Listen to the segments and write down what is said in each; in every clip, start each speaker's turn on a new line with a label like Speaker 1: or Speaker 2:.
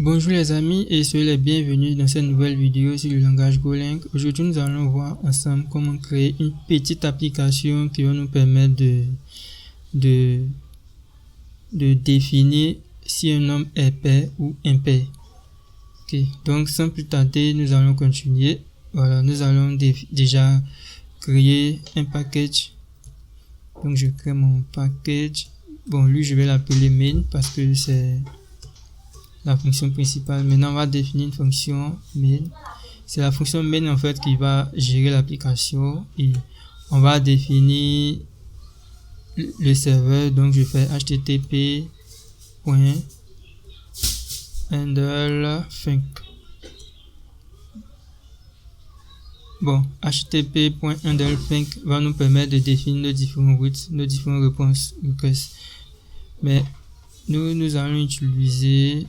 Speaker 1: Bonjour les amis et soyez les bienvenus dans cette nouvelle vidéo sur le langage Golang. Aujourd'hui nous allons voir ensemble comment créer une petite application qui va nous permettre de définir si un nombre est pair ou impair. Ok, donc sans plus tarder nous allons continuer. Voilà, nous allons déjà créer un package. Donc je crée mon package. Bon, lui je vais l'appeler main parce que c'est la fonction principale. Maintenant, on va définir une fonction main. C'est la fonction main en fait qui va gérer l'application et on va définir le serveur. Donc, je fais http.handlefunc. Bon, http.handlefunc va nous permettre de définir nos différents routes, nos différentes réponses requests. Mais nous allons utiliser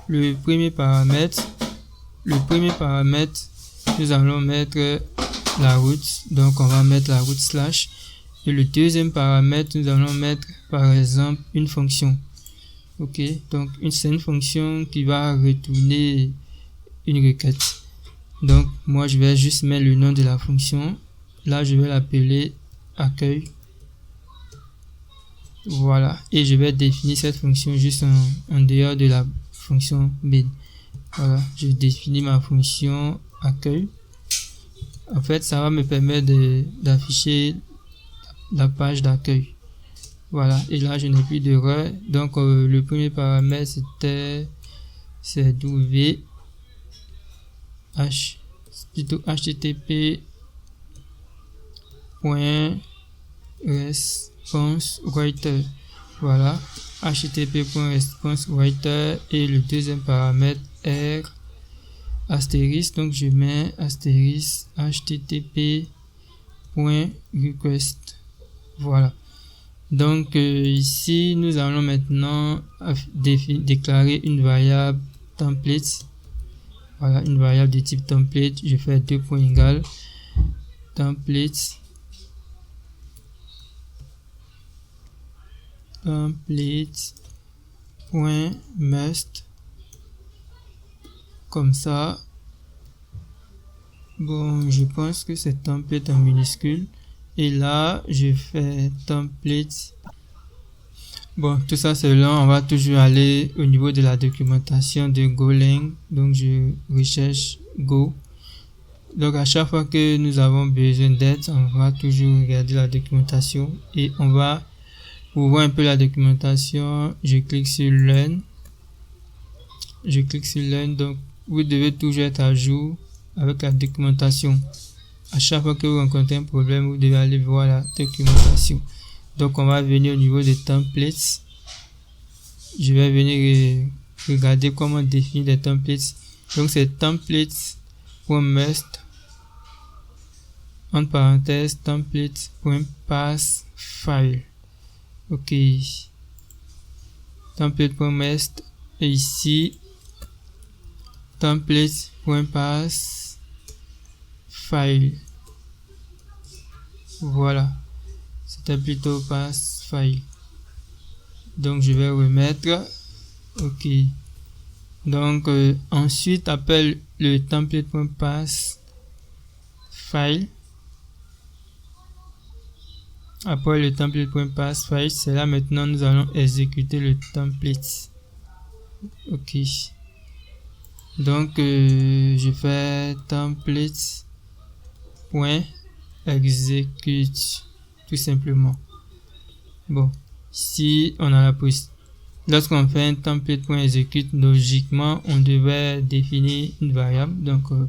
Speaker 1: le premier paramètre, nous allons mettre la route, donc on va mettre la route slash. Et le deuxième paramètre, nous allons mettre par exemple une fonction. Ok, donc c'est une fonction qui va retourner une requête. Donc moi je vais juste mettre le nom de la fonction. Là je vais l'appeler accueil. Voilà, et je vais définir cette fonction juste en dehors de la fonction main. Voilà, je définis ma fonction accueil. En fait, ça va me permettre d'afficher la page d'accueil. Voilà, et là je n'ai plus d'erreur. Donc le premier paramètre c'est http.responseWriter. Voilà, http.responseWriter et le deuxième paramètre r astérisque. Donc je mets astérisque http.request. Voilà. Donc ici nous allons maintenant déclarer une variable template. Voilà, une variable de type template. Je fais 2 points égales template .must, comme ça. Bon, je pense que c'est template en minuscule et là je fais template. Bon, tout ça c'est long, on va toujours aller au niveau de la documentation de Golang. Donc je recherche Go. Donc à chaque fois que nous avons besoin d'aide, on va toujours regarder la documentation et on va, pour voir un peu la documentation, je clique sur Learn. Donc vous devez toujours être à jour avec la documentation. À chaque fois que vous rencontrez un problème, vous devez aller voir la documentation. Donc on va venir au niveau des templates. Je vais venir regarder comment définir des templates. Donc c'est templates.must entre parenthèses template.passFile. Ok, template.must et ici template.passFile. Voilà, c'était plutôt passFile. Donc je vais remettre. Ok, donc ensuite appelle le template.passFile. Après le template.passFile, c'est là maintenant nous allons exécuter le template. Ok, donc je fais template.execute tout simplement. Bon, si on a la possibilité, lorsqu'on fait un template.execute, logiquement on devait définir une variable. Donc on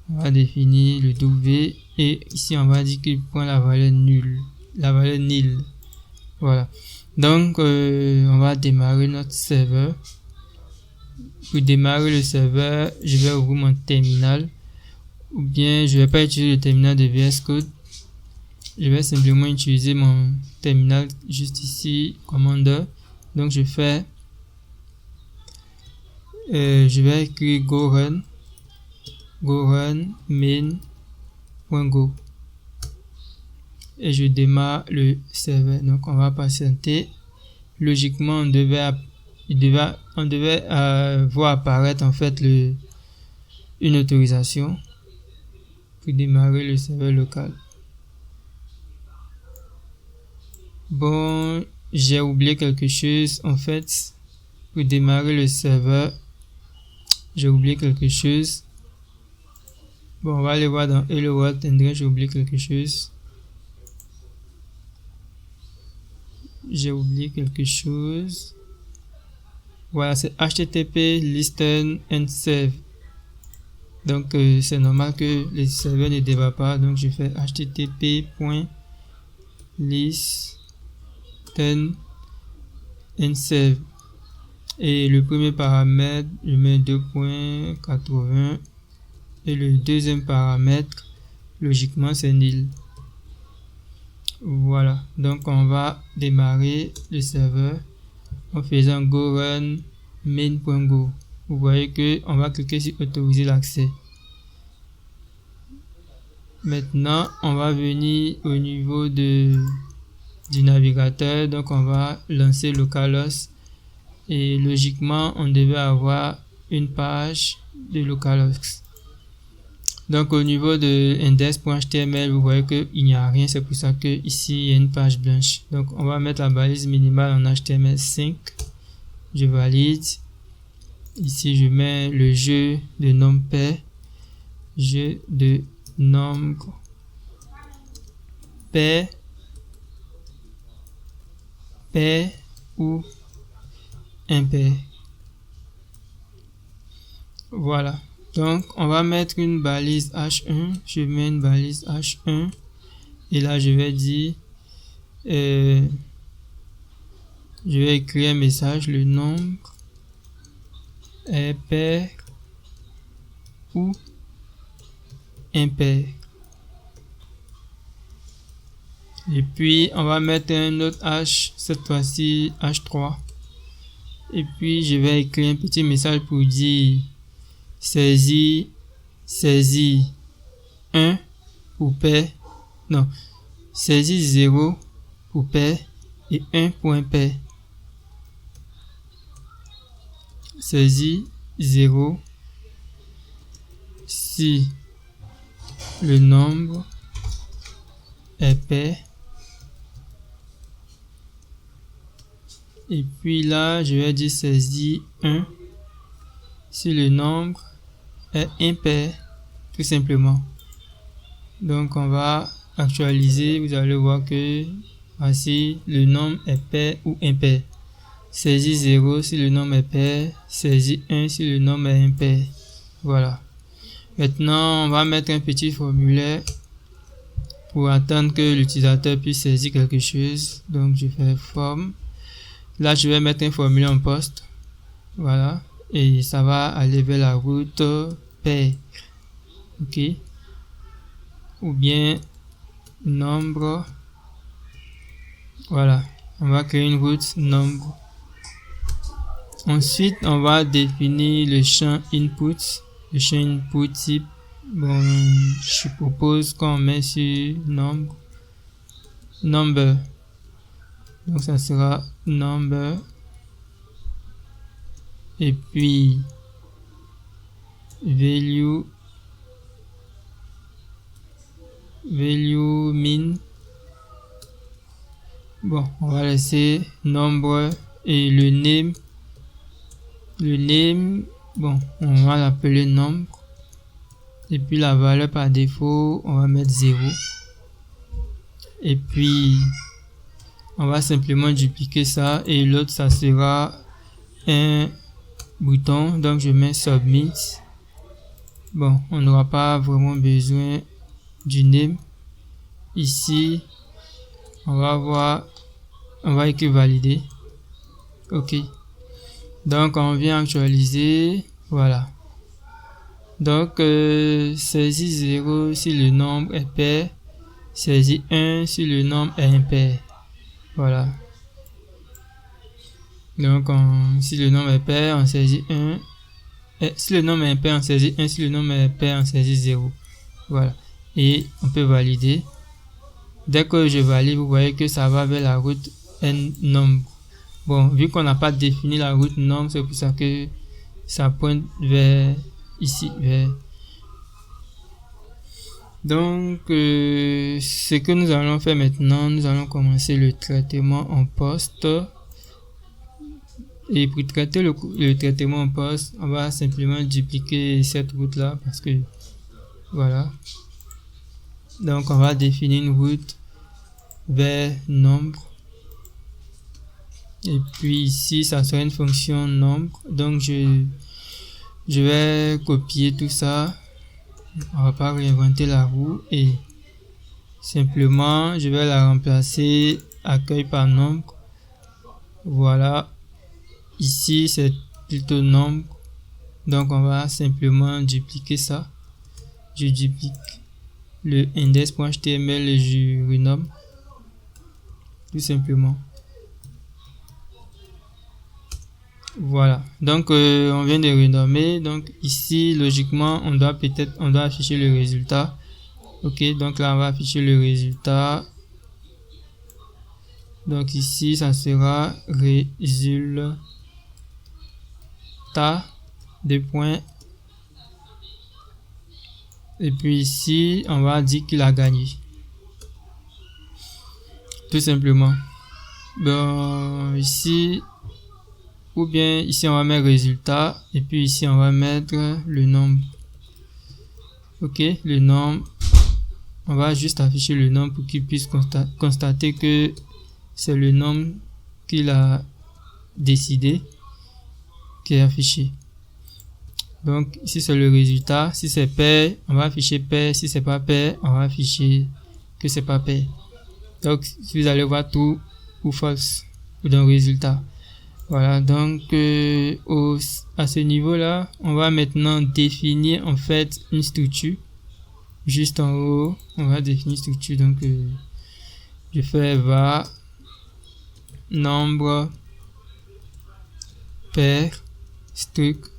Speaker 1: va définir le w et ici on va dire qu'il prend la valeur nulle. Voilà, donc on va démarrer notre serveur. Pour démarrer le serveur, je vais ouvrir mon terminal, ou bien je vais pas utiliser le terminal de VS Code, je vais simplement utiliser mon terminal juste ici, Commander. Donc je vais écrire go run main.go et je démarre le serveur. Donc on va patienter. Logiquement on devait on devait voir apparaître en fait une autorisation pour démarrer le serveur local. Bon, j'ai oublié quelque chose en fait. Pour démarrer le serveur, j'ai oublié quelque chose. Bon, on va aller voir dans Hello World and j'ai oublié quelque chose. J'ai oublié quelque chose. Voilà, c'est HTTP listen and save. Donc c'est normal que les serveurs ne démarrent pas. Donc je fais http.listen and save. Et le premier paramètre, je mets 2.80 et le deuxième paramètre, logiquement, c'est nil. Voilà, donc on va démarrer le serveur en faisant go run main.go. Vous voyez que on va cliquer sur autoriser l'accès. Maintenant, on va venir au niveau du navigateur, donc on va lancer localhost. Et logiquement, on devait avoir une page de localhost. Donc, au niveau de index.html, vous voyez qu'il n'y a rien. C'est pour ça que ici il y a une page blanche. Donc, on va mettre la balise minimale en HTML5. Je valide. Ici, je mets le jeu de nombre pair. Jeu de nombre pair ou impair. Voilà. Donc, on va mettre une balise H1. Je mets une balise H1. Et là, je vais dire, je vais écrire un message, le nombre est pair ou impair. Et puis, on va mettre un autre H, cette fois-ci H3. Et puis, je vais écrire un petit message pour dire saisis 1 pour pair. Non, saisis 0 pour pair et 1 pour impair. Saisis 0 si le nombre est pair. Et puis là, je vais dire saisis 1 si le nombre est impair, tout simplement. Donc, on va actualiser. Vous allez voir que voici le nombre est pair ou impair. Saisis 0 si le nombre est pair. Saisis 1 si le nombre est impair. Voilà. Maintenant, on va mettre un petit formulaire pour attendre que l'utilisateur puisse saisir quelque chose. Donc, je fais form. Là, je vais mettre un formulaire en poste. Voilà. Et ça va aller vers la route pair. OK. Ou bien nombre. Voilà. On va créer une route nombre. Ensuite, on va définir le champ input. Le champ input type. Bon, je propose qu'on met sur nombre. Number. Donc, ça sera number. Et puis, value min. Bon, on va laisser nombre et le name. Le name, bon, on va l'appeler nombre. Et puis la valeur par défaut, on va mettre 0. Et puis, on va simplement dupliquer ça. Et l'autre, ça sera un bouton. Donc, je mets submit. Bon, on n'aura pas vraiment besoin du name. Ici, on va écrire valider. OK. Donc, on vient actualiser. Voilà. Donc, saisis 0 si le nombre est pair. Saisis 1 si le nombre est impair. Voilà. Donc, si le nombre est pair, on saisit 1. Et si le nombre est impair, on saisit 1. Si le nombre est pair, on saisit 0. Voilà. Et on peut valider. Dès que je valide, vous voyez que ça va vers la route n nombre. Bon, vu qu'on n'a pas défini la route nombre, c'est pour ça que ça pointe vers ici, vers. Donc, ce que nous allons faire maintenant, nous allons commencer le traitement en poste. Et pour traiter le traitement en poste, on va simplement dupliquer cette route-là parce que, voilà. Donc, on va définir une route vers nombre. Et puis ici, ça sera une fonction nombre. Donc, je vais copier tout ça. On va pas réinventer la roue et simplement, je vais la remplacer accueil par nombre. Voilà. Ici, c'est plutôt nombre. Donc, on va simplement dupliquer ça. Je duplique le index.html et je renomme. Tout simplement. Voilà. Donc, on vient de renommer. Donc, ici, logiquement, on doit afficher le résultat. Ok. Donc, là, on va afficher le résultat. Donc, ici, ça sera résultat. Deux points. Et puis ici, on va dire qu'il a gagné. Tout simplement. Bon, ici, ou bien ici, on va mettre résultat. Et puis ici, on va mettre le nombre. Ok, le nombre. On va juste afficher le nombre pour qu'il puisse constater que c'est le nombre qu'il a décidé qui est affiché. Donc ici c'est le résultat. Si c'est pair, on va afficher pair. Si c'est pas pair, on va afficher que c'est pas pair. Donc vous allez voir tout ou false ou dans le résultat. Voilà, donc à ce niveau-là, on va maintenant définir en fait une structure. Juste en haut, on va définir une structure. Donc je fais var nombre pair struct.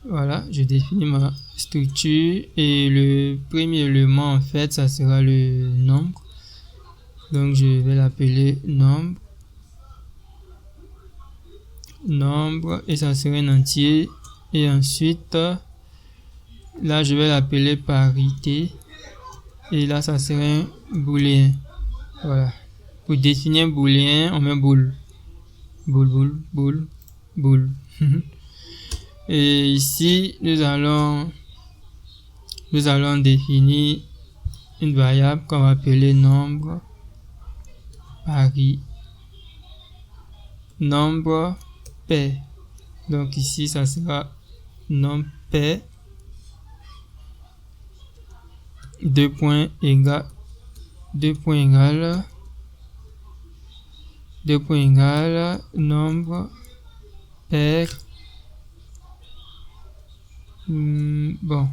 Speaker 1: Voilà, je définis ma structure et le premier élément en fait, ça sera le nombre. Donc je vais l'appeler nombre. Nombre et ça sera un entier. Et ensuite, là je vais l'appeler parité. Et là ça sera un booléen. Voilà. Pour définir un booléen, on met bool. Bool. Et ici, nous allons définir une variable qu'on va appeler nombre nombre pair. Donc ici, ça sera nombre pair. Deux points égales nombre pair. Bon,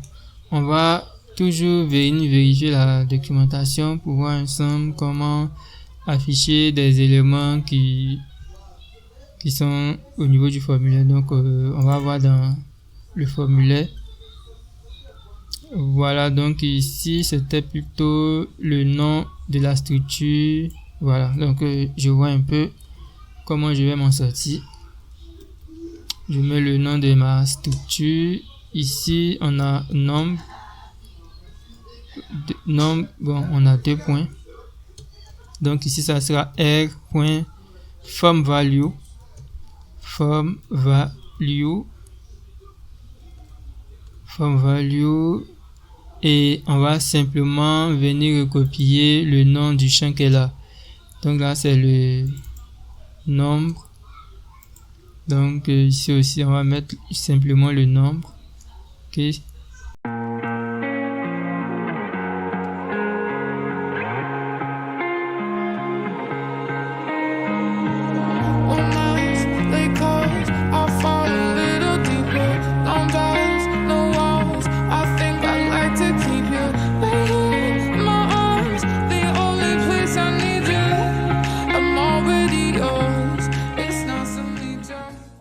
Speaker 1: on va toujours vérifier la documentation pour voir ensemble comment afficher des éléments qui sont au niveau du formulaire. Donc on va voir dans le formulaire. Voilà, donc ici c'était plutôt le nom de la structure. Voilà, donc je vois un peu comment je vais m'en sortir. Je mets le nom de ma structure. Ici on a nombre. Bon, on a 2 points. Donc ici ça sera r.formValue. Et on va simplement venir recopier le nom du champ qui est là. Donc là c'est le nombre. Donc ici aussi on va mettre simplement le nombre. Ok,